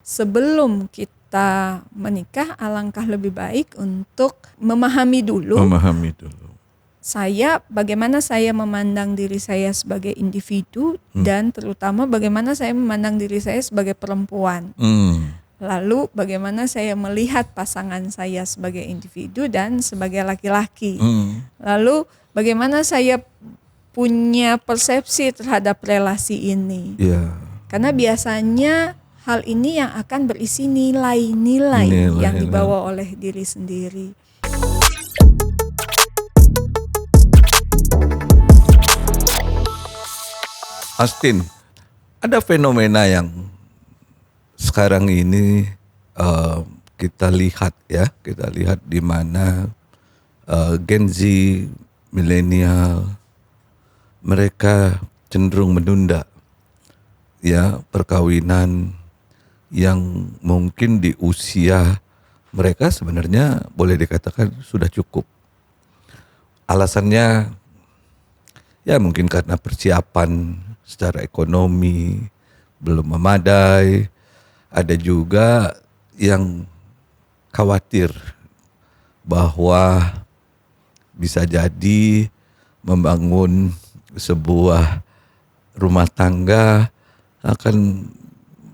sebelum kita menikah, alangkah lebih baik untuk memahami dulu. Bagaimana saya memandang diri saya sebagai individu dan terutama bagaimana saya memandang diri saya sebagai perempuan. Lalu bagaimana saya melihat pasangan saya sebagai individu dan sebagai laki-laki. Lalu bagaimana saya punya persepsi terhadap relasi ini. Karena biasanya hal ini yang akan berisi nilai-nilai yang dibawa oleh diri sendiri. Astin, ada fenomena yang sekarang ini kita lihat di mana Gen Z, milenial, mereka cenderung menunda ya perkawinan yang mungkin di usia mereka sebenarnya boleh dikatakan sudah cukup. Alasannya ya mungkin karena persiapan secara ekonomi belum memadai. Ada juga yang khawatir bahwa bisa jadi membangun sebuah rumah tangga akan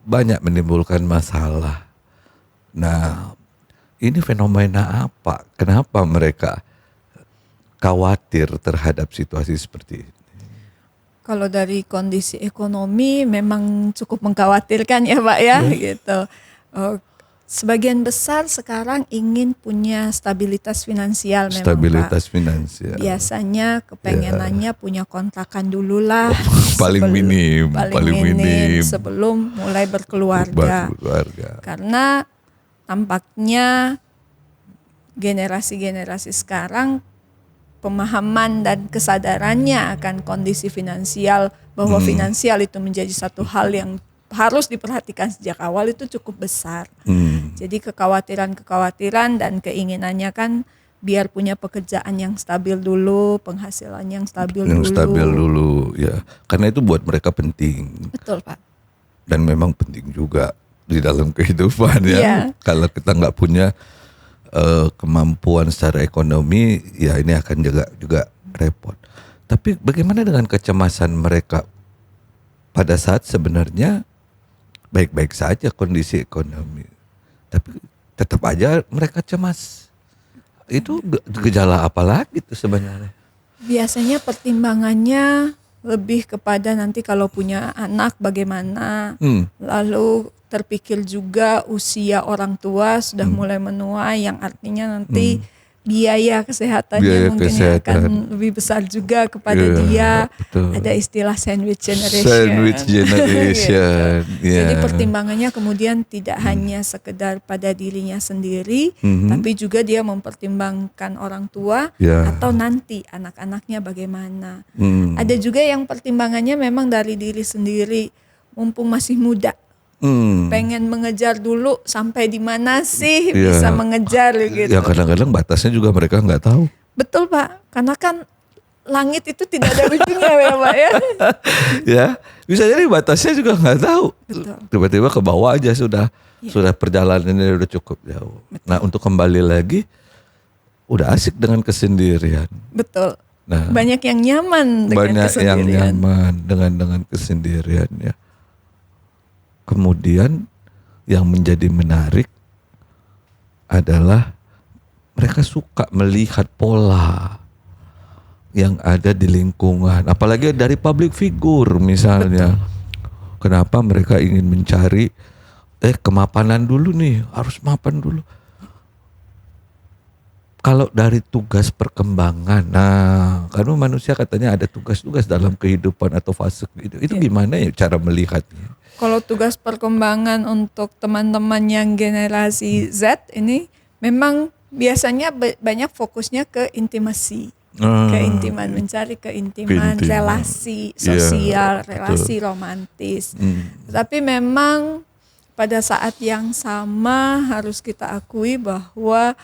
banyak menimbulkan masalah. Nah, ini fenomena apa? Kenapa mereka khawatir terhadap situasi seperti ini? Kalau dari kondisi ekonomi memang cukup mengkhawatirkan ya Pak ya, gitu. Sebagian besar sekarang ingin punya stabilitas finansial memang Stabilitas Pak. Finansial. Biasanya kepengenannya punya kontrakan dulu lah. paling minim sebelum mulai berkeluarga. Karena tampaknya generasi-generasi sekarang pemahaman dan kesadarannya akan kondisi finansial, bahwa finansial itu menjadi satu hal yang harus diperhatikan sejak awal itu cukup besar. Jadi kekhawatiran dan keinginannya kan biar punya pekerjaan yang stabil dulu, penghasilan yang stabil dulu ya. Karena itu buat mereka penting. Betul Pak. Dan memang penting juga di dalam kehidupan ya. Kalau kita nggak punya kemampuan secara ekonomi, ya ini akan juga repot. Tapi bagaimana dengan kecemasan mereka pada saat sebenarnya baik-baik saja kondisi ekonomi, tapi tetap aja mereka cemas. Itu gejala apa lagi tuh sebenarnya? Biasanya pertimbangannya lebih kepada nanti kalau punya anak bagaimana, lalu terpikir juga usia orang tua sudah mulai menua, yang artinya nanti biaya kesehatannya mungkin akan lebih besar juga kepada dia. Betul. Ada istilah sandwich generation. Gitu. Jadi pertimbangannya kemudian tidak hanya sekedar pada dirinya sendiri, tapi juga dia mempertimbangkan orang tua atau nanti anak-anaknya bagaimana. Ada juga yang pertimbangannya memang dari diri sendiri, mumpung masih muda. Pengen mengejar dulu sampai di mana sih bisa mengejar gitu. Ya kadang-kadang batasnya juga mereka nggak tahu. Betul Pak, karena kan langit itu tidak ada ujungnya ya Pak ya. Ya, bisa jadi batasnya juga nggak tahu. Betul. Tiba-tiba ke bawah aja sudah perjalanannya udah cukup jauh. Betul. Nah untuk kembali lagi, udah asik dengan kesendirian. Betul. Nah, banyak yang nyaman dengan kesendirian. Banyak yang nyaman dengan kesendirian ya. Kemudian yang menjadi menarik adalah mereka suka melihat pola yang ada di lingkungan, apalagi dari public figure misalnya. Betul. Kenapa mereka ingin mencari kemapanan dulu nih, harus mapan dulu. Kalau dari tugas perkembangan, karena manusia katanya ada tugas-tugas dalam kehidupan atau fase itu gimana ya cara melihatnya? Kalau tugas perkembangan untuk teman-teman yang generasi Z ini memang biasanya banyak fokusnya ke intimasi, keintiman, mencari keintiman, relasi sosial, relasi romantis. Tapi memang pada saat yang sama harus kita akui bahwa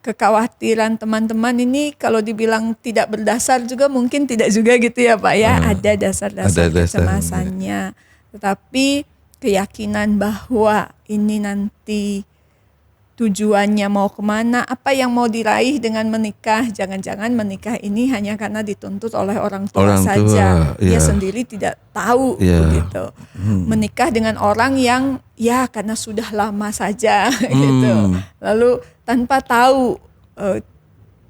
kekhawatiran teman-teman ini kalau dibilang tidak berdasar juga mungkin tidak juga gitu ya Pak ya. Ada dasar-dasar kecemasannya. Tetapi keyakinan bahwa ini nanti tujuannya mau kemana, apa yang mau diraih dengan menikah. Jangan-jangan menikah ini hanya karena dituntut oleh orang tua saja. Dia sendiri tidak tahu begitu. Menikah dengan orang yang ya karena sudah lama saja gitu. Lalu tanpa tahu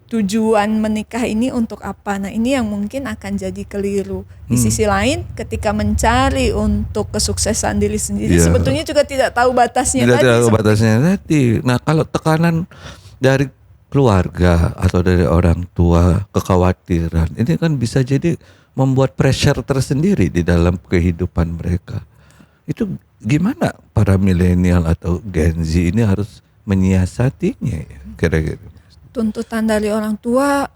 tujuan menikah ini untuk apa. Nah, ini yang mungkin akan jadi keliru. Di sisi lain, ketika mencari untuk kesuksesan diri sendiri, sebetulnya juga tidak tahu batasnya tadi. Tidak tahu batasnya tadi. Nah, kalau tekanan dari keluarga atau dari orang tua, kekhawatiran, ini kan bisa jadi membuat pressure tersendiri di dalam kehidupan mereka. Itu gimana para milenial atau Gen Z ini harus menyiasatinya ya, kira-kira? Tuntutan dari orang tua,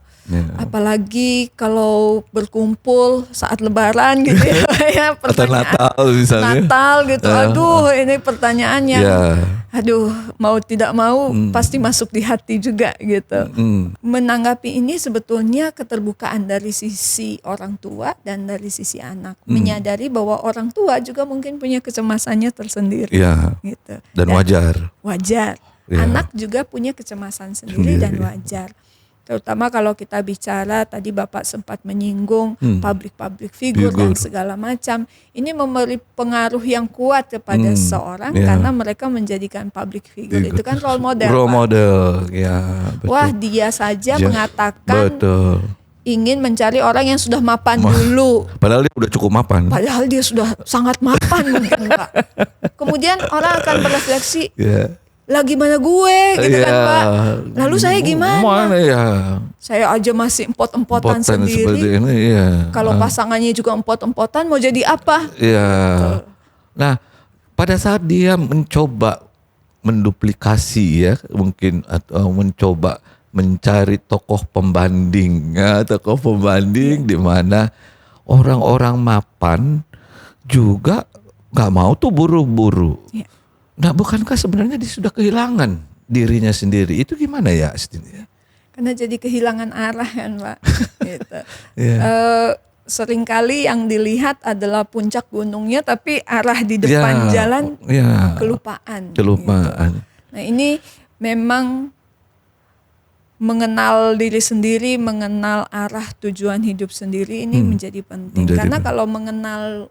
apalagi kalau berkumpul saat Lebaran gitu ya, atau Natal misalnya. Natal gitu, aduh ini pertanyaannya, aduh mau tidak mau pasti masuk di hati juga gitu. Menanggapi ini sebetulnya keterbukaan dari sisi orang tua dan dari sisi anak, menyadari bahwa orang tua juga mungkin punya kecemasannya tersendiri, gitu. Dan wajar. Anak juga punya kecemasan sendiri dan wajar. Terutama kalau kita bicara, tadi Bapak sempat menyinggung public figure dan segala macam. Ini memberi pengaruh yang kuat kepada seseorang karena mereka menjadikan public figure itu kan role model. Role model, ya. Betul. Wah, dia saja mengatakan ingin mencari orang yang sudah mapan dulu. Padahal dia udah cukup mapan. Padahal dia sudah sangat mapan mungkin, Pak. Kemudian orang akan berefleksi, lah gimana gue gitu kan Pak. Lalu saya gimana? Saya aja masih empot-empotan sendiri. Kalau pasangannya juga empot-empotan, mau jadi apa? Nah, pada saat dia mencoba menduplikasi ya, mungkin atau mencoba mencari tokoh pembanding di mana orang-orang mapan juga nggak mau tuh buru-buru. Nah, bukankah sebenarnya dia sudah kehilangan dirinya sendiri? Itu gimana ya, Astin? Karena jadi kehilangan arah kan, Pak. Gitu. Seringkali yang dilihat adalah puncak gunungnya, tapi arah di depan jalan kelupaan. Gitu. Nah, ini memang mengenal diri sendiri, mengenal arah tujuan hidup sendiri ini menjadi penting. Karena kalau mengenal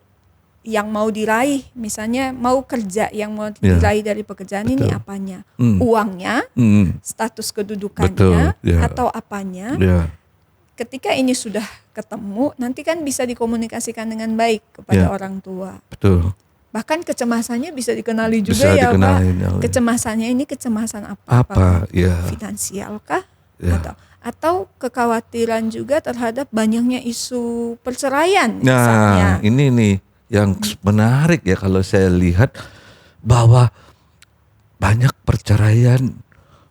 yang mau diraih, misalnya mau kerja, yang mau diraih dari pekerjaan ini apanya? Uangnya, status kedudukannya, atau apanya? Ketika ini sudah ketemu, nanti kan bisa dikomunikasikan dengan baik kepada orang tua. Bahkan kecemasannya bisa dikenali juga Pak. Kecemasannya ini kecemasan apa? Finansial kah? Atau kekhawatiran juga terhadap banyaknya isu perceraian misalnya. Nah, ini nih yang menarik ya, kalau saya lihat bahwa banyak perceraian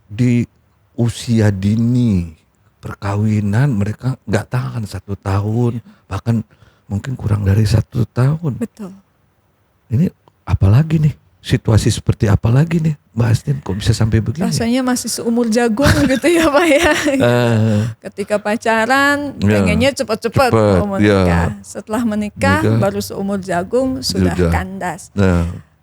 di usia dini, perkawinan mereka nggak tahan 1 tahun, bahkan mungkin kurang dari 1 tahun. Betul. Ini apalagi nih, situasi seperti apa lagi nih Mbak Astin, kok bisa sampai begini? Rasanya masih seumur jagung gitu ya Pak ya. Ketika pacaran pengennya cepat-cepat mau menikah. Setelah menikah baru seumur jagung sudah kandas.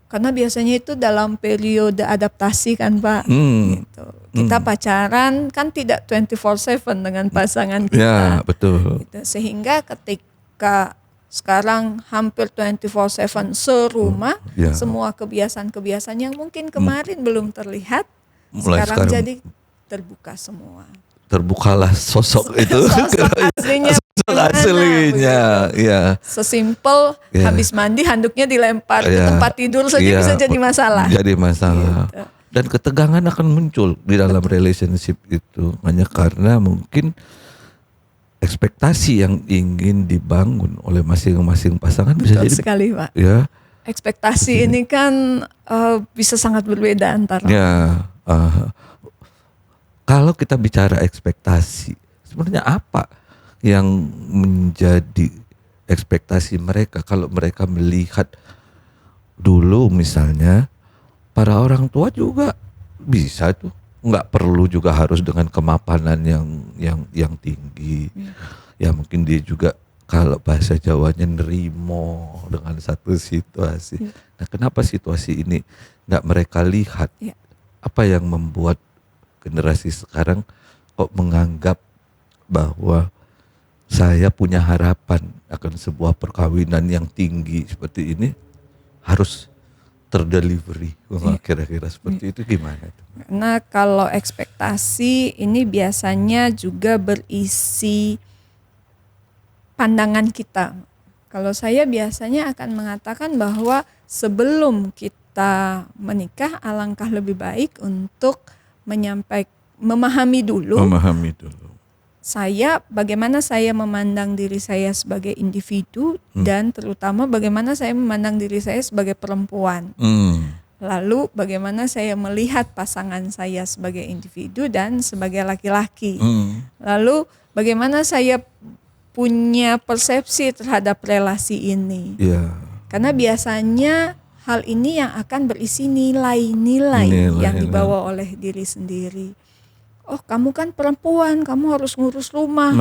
Karena biasanya itu dalam periode adaptasi kan Pak. Gitu. Kita pacaran kan tidak 24/7 dengan pasangan kita. Betul. Gitu. Sehingga ketika sekarang hampir 24/7 serumah, semua kebiasaan-kebiasaan yang mungkin kemarin belum terlihat, sekarang jadi terbuka semua. Terbukalah sosok itu. Sosok aslinya. Sesimpel habis mandi handuknya dilempar ke tempat tidur saja bisa jadi masalah. Gitu. Dan ketegangan akan muncul di dalam relationship itu, hanya karena mungkin ekspektasi yang ingin dibangun oleh masing-masing pasangan. Bisa jadi sekali Pak. Ekspektasi ini kan bisa sangat berbeda antara. Kalau kita bicara ekspektasi, sebenarnya apa yang menjadi ekspektasi mereka kalau mereka melihat dulu misalnya para orang tua juga bisa tuh, nggak perlu juga harus dengan kemapanan yang tinggi. Ya mungkin dia juga kalau bahasa Jawanya nerimo dengan satu situasi. Nah, kenapa situasi ini nggak mereka lihat? Apa yang membuat generasi sekarang kok menganggap bahwa saya punya harapan akan sebuah perkawinan yang tinggi seperti ini harus terdelivery? Kira-kira seperti itu gimana? Karena kalau ekspektasi ini biasanya juga berisi pandangan kita. Kalau saya biasanya akan mengatakan bahwa sebelum kita menikah, alangkah lebih baik untuk memahami dulu. Bagaimana saya memandang diri saya sebagai individu dan terutama bagaimana saya memandang diri saya sebagai perempuan. Lalu bagaimana saya melihat pasangan saya sebagai individu dan sebagai laki-laki. Lalu bagaimana saya punya persepsi terhadap relasi ini. Karena biasanya hal ini yang akan berisi nilai-nilai yang dibawa oleh diri sendiri. Oh, kamu kan perempuan, kamu harus ngurus rumah.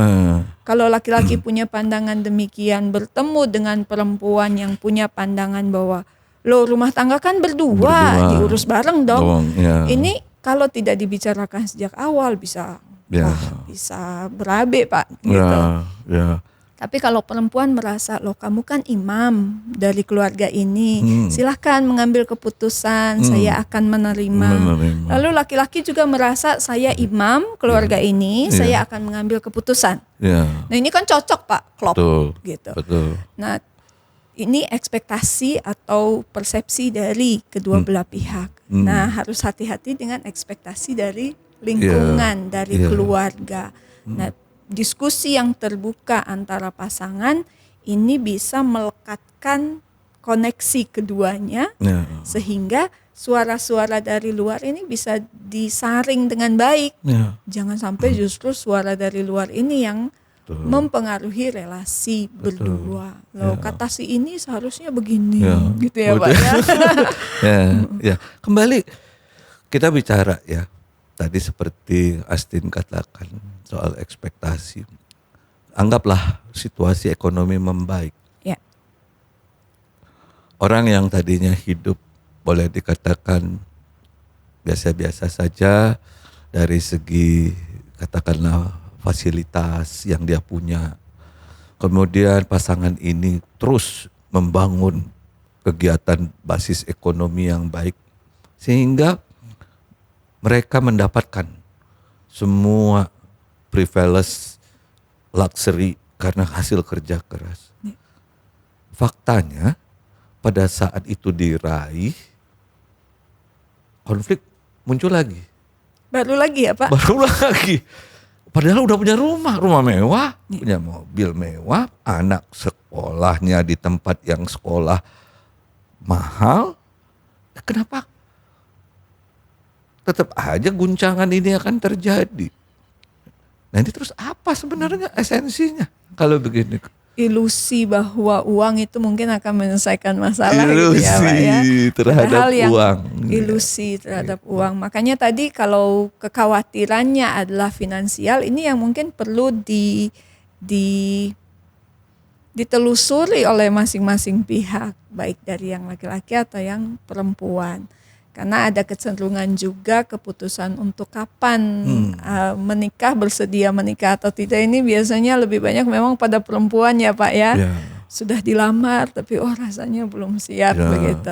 Kalau laki-laki punya pandangan demikian, bertemu dengan perempuan yang punya pandangan bahwa rumah tangga kan berdua, diurus bareng dong. Ini kalau tidak dibicarakan sejak awal bisa berabe, Pak, gitu. Tapi kalau perempuan merasa, kamu kan imam dari keluarga ini, silahkan mengambil keputusan, saya akan menerima. Lalu laki-laki juga merasa, saya imam keluarga ini, saya akan mengambil keputusan. Nah, ini kan cocok, Pak, klop, gitu. Nah, ini ekspektasi atau persepsi dari kedua belah pihak. Nah, harus hati-hati dengan ekspektasi dari lingkungan, dari keluarga. Nah, diskusi yang terbuka antara pasangan ini bisa melekatkan koneksi keduanya, sehingga suara-suara dari luar ini bisa disaring dengan baik. Jangan sampai justru suara dari luar ini yang mempengaruhi relasi berdua. Kata si ini seharusnya begini, gitu ya, Pak ya. Kembali kita bicara ya. Tadi seperti Astin katakan soal ekspektasi. Anggaplah situasi ekonomi membaik. Orang yang tadinya hidup boleh dikatakan biasa-biasa saja dari segi katakanlah fasilitas yang dia punya. Kemudian pasangan ini terus membangun kegiatan basis ekonomi yang baik sehingga mereka mendapatkan semua privilege luxury karena hasil kerja keras. Faktanya pada saat itu diraih, konflik muncul lagi. Baru lagi ya, Pak? Baru lagi. Padahal udah punya rumah mewah, punya mobil mewah, anak sekolahnya di tempat yang sekolah mahal. Kenapa? Tetap aja guncangan ini akan terjadi. Nah, ini terus apa sebenarnya esensinya kalau begini? Ilusi bahwa uang itu mungkin akan menyelesaikan masalah, ilusi gitu ya, Pak ya. Terhadap uang. Ilusi terhadap uang. Makanya tadi kalau kekhawatirannya adalah finansial, ini yang mungkin perlu ditelusuri oleh masing-masing pihak, baik dari yang laki-laki atau yang perempuan. Karena ada kecenderungan juga keputusan untuk kapan menikah, bersedia menikah atau tidak, ini biasanya lebih banyak memang pada perempuan ya, Pak ya. Sudah dilamar tapi rasanya belum siap begitu.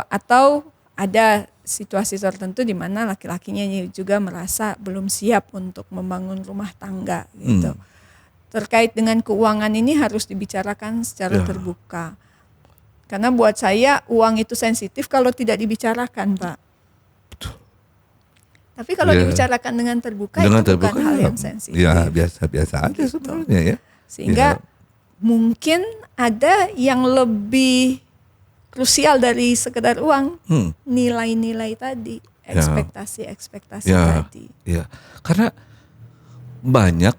Atau ada situasi tertentu di mana laki-lakinya juga merasa belum siap untuk membangun rumah tangga gitu. Terkait dengan keuangan ini harus dibicarakan secara terbuka. Karena buat saya uang itu sensitif kalau tidak dibicarakan, Pak. Tapi kalau dibicarakan dengan terbuka itu bukan hal yang sensitif. Ya biasa-biasa aja sebenarnya ya. Sehingga mungkin ada yang lebih krusial dari sekedar uang, nilai-nilai tadi, ekspektasi-ekspektasi tadi. Ya, karena banyak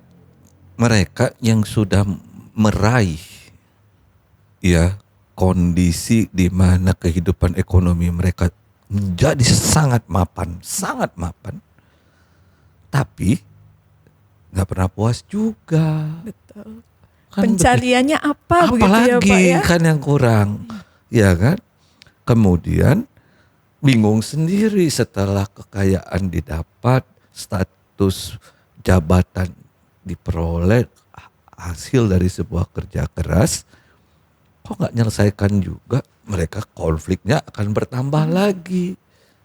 mereka yang sudah meraih kondisi di mana kehidupan ekonomi mereka menjadi sangat mapan, tapi nggak pernah puas juga. Betul. Pencariannya apa begitu lagi ya Pak ya? Kan yang kurang, ya kan? Kemudian bingung sendiri setelah kekayaan didapat, status jabatan diperoleh, hasil dari sebuah kerja keras, kok nggak menyelesaikan juga, mereka konfliknya akan bertambah lagi,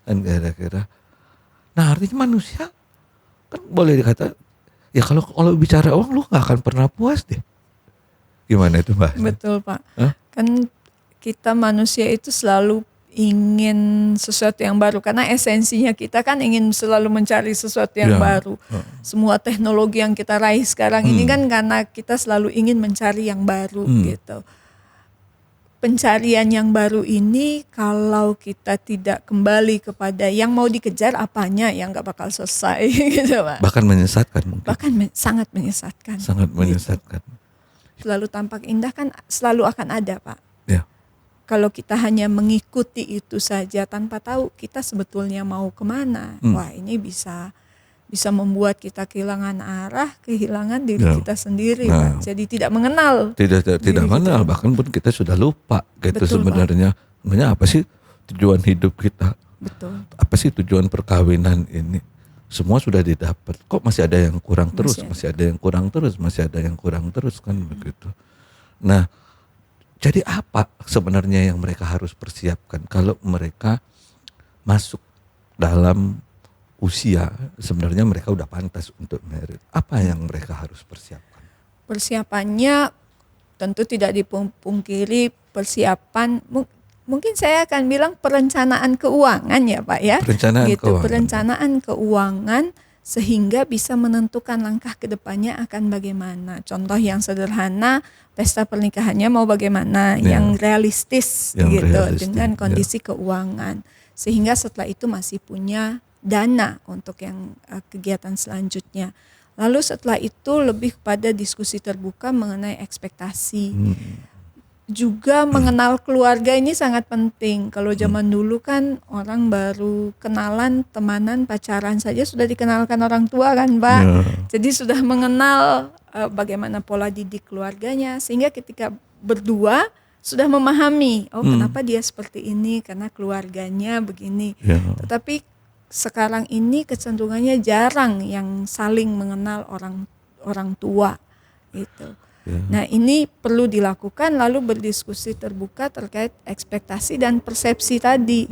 kan kira-kira. Nah artinya manusia kan boleh dikata, ya kalau bicara uang lu nggak akan pernah puas deh. Gimana itu Mbak? Betul Pak. Kan kita manusia itu selalu ingin sesuatu yang baru karena esensinya kita kan ingin selalu mencari sesuatu yang baru. Semua teknologi yang kita raih sekarang ini kan karena kita selalu ingin mencari yang baru gitu. Pencarian yang baru ini kalau kita tidak kembali kepada yang mau dikejar apanya, yang nggak bakal selesai gitu Pak. Bahkan menyesatkan mungkin. Bahkan sangat menyesatkan. Sangat menyesatkan. Gitu. Selalu tampak indah kan selalu akan ada Pak. Ya. Kalau kita hanya mengikuti itu saja tanpa tahu kita sebetulnya mau kemana, wah ini bisa membuat kita kehilangan arah, kehilangan diri kita sendiri, Pak. Jadi tidak mengenal. Tidak mengenal, bahkan pun kita sudah lupa gitu. Betul, sebenarnya. Sebenarnya apa sih tujuan hidup kita? Betul. Apa sih tujuan perkawinan ini? Semua sudah didapat, kok masih ada yang kurang terus, masih ada yang kurang terus kan begitu. Nah, jadi apa sebenarnya yang mereka harus persiapkan kalau mereka masuk dalam usia sebenarnya mereka udah pantas untuk married? Apa yang mereka harus persiapkan? Persiapannya tentu tidak dipungkiri persiapan. Mungkin saya akan bilang perencanaan keuangan ya Pak ya. Perencanaan keuangan sehingga bisa menentukan langkah ke depannya akan bagaimana. Contoh yang sederhana, pesta pernikahannya mau bagaimana, yang realistis dengan kondisi keuangan. Sehingga setelah itu masih punya dana untuk yang kegiatan selanjutnya. Lalu setelah itu lebih pada diskusi terbuka mengenai ekspektasi. Juga mengenal keluarga ini sangat penting. Kalau zaman dulu kan orang baru kenalan, temanan, pacaran saja sudah dikenalkan orang tua kan Pak. Jadi sudah mengenal bagaimana pola didik keluarganya. Sehingga ketika berdua sudah memahami, kenapa dia seperti ini, karena keluarganya begini. Tetapi sekarang ini kecenderungannya jarang yang saling mengenal orang tua gitu. Nah ini perlu dilakukan lalu berdiskusi terbuka terkait ekspektasi dan persepsi tadi.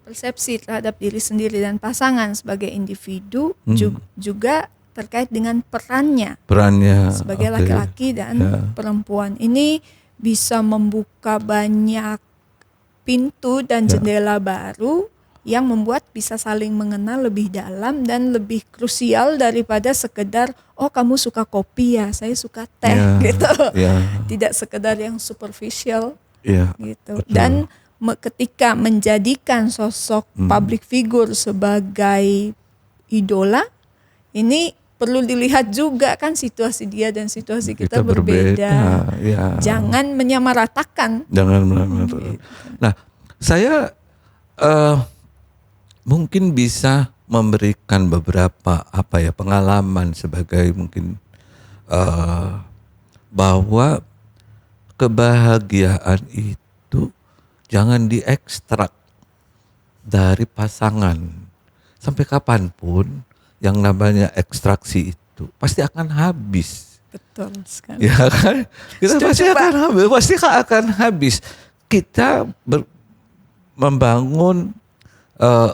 Persepsi terhadap diri sendiri dan pasangan sebagai individu juga terkait dengan perannya sebagai laki-laki dan perempuan. Ini bisa membuka banyak pintu dan jendela baru yang membuat bisa saling mengenal lebih dalam dan lebih krusial daripada sekedar kamu suka kopi ya, saya suka teh gitu. Tidak sekedar yang superficial gitu. Betul. Dan ketika menjadikan sosok public figure sebagai idola, ini perlu dilihat juga kan situasi dia dan situasi kita berbeda. Jangan menyamaratakan. Nah, saya mungkin bisa memberikan beberapa pengalaman sebagai mungkin bahwa kebahagiaan itu jangan diekstrak dari pasangan. Sampai kapanpun yang namanya ekstraksi itu pasti akan habis. Betul sekali. Ya kan? Pasti akan habis. Kita membangun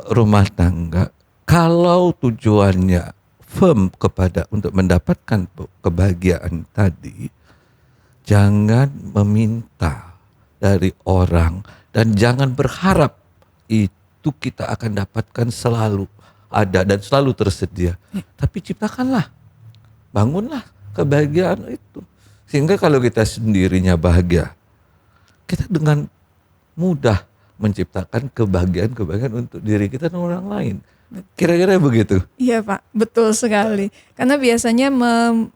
rumah tangga, kalau tujuannya firm untuk mendapatkan kebahagiaan tadi, jangan meminta dari orang dan jangan berharap itu kita akan dapatkan selalu ada dan selalu tersedia. Tapi ciptakanlah, bangunlah kebahagiaan itu. Sehingga kalau kita sendirinya bahagia, kita dengan mudah menciptakan kebahagiaan untuk diri kita dan orang lain. Kira-kira begitu? Iya Pak, betul sekali. Karena biasanya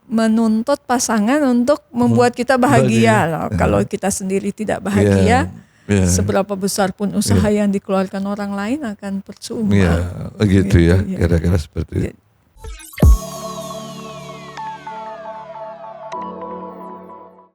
menuntut pasangan untuk membuat kita bahagia loh. Kalau kita sendiri tidak bahagia, seberapa besar pun usaha yang dikeluarkan orang lain akan percuma. Begitu ya, kira-kira seperti itu.